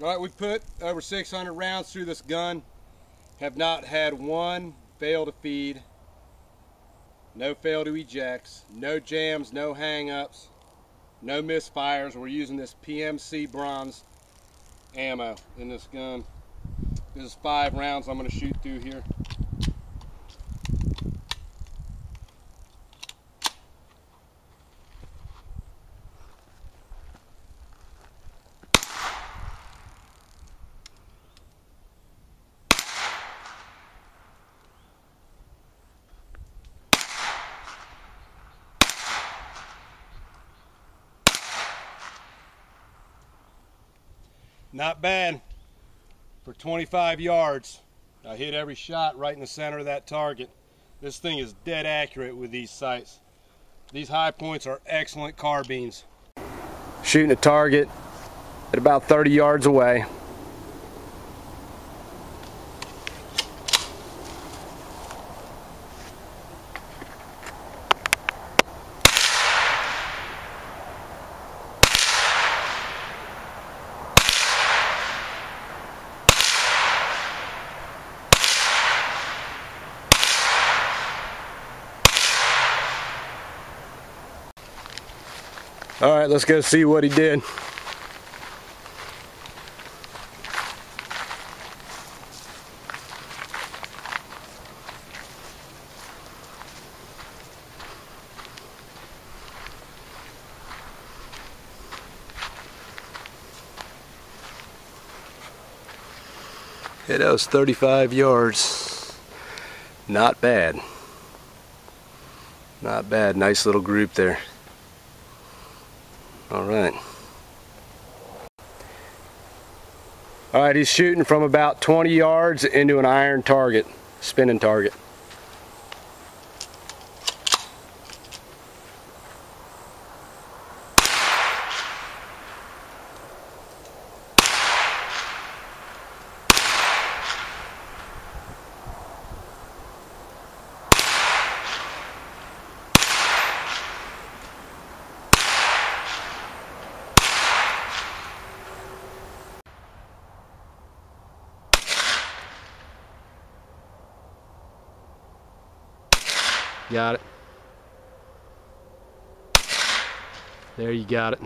All right, we put over 600 rounds through this gun. Have not had one fail to feed, no fail to ejects, no jams, no hang-ups, no misfires. We're using this PMC bronze ammo in this gun. This is 5 rounds I'm going to shoot through here. Not bad for 25 yards. I hit every shot right in the center of that target. This thing is dead accurate with these sights. These high points are excellent carbines. Shooting a target at about 30 yards away. All right, let's go see what he did. Yeah, that was 35 yards. Not bad. Not bad. Nice little group there. Alright. Alright, he's shooting from about 20 yards into an iron target, spinning target. Got it. There, you got it.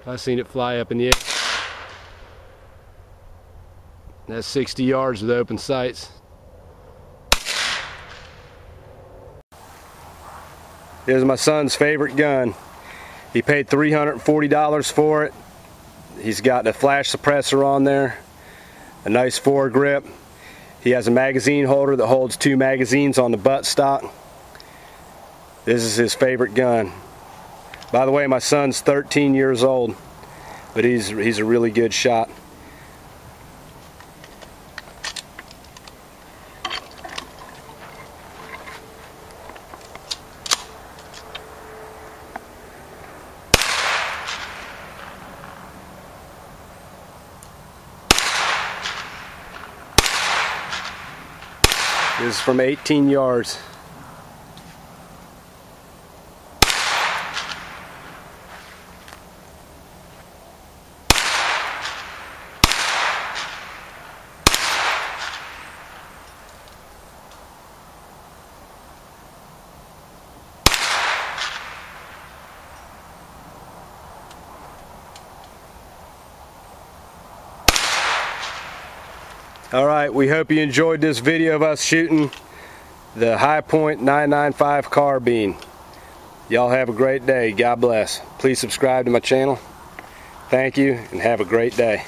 I seen it fly up in the air. That's 60 yards with open sights. Here's my son's favorite gun. He paid $340 for it. He's got a flash suppressor on there, a nice foregrip. He has a magazine holder that holds 2 magazines on the buttstock. This is his favorite gun. By the way, my son's 13 years old, but he's a really good shot. This is from 18 yards. Alright, we hope you enjoyed this video of us shooting the High Point 995 carbine. Y'all have a great day. God bless. Please subscribe to my channel. Thank you and have a great day.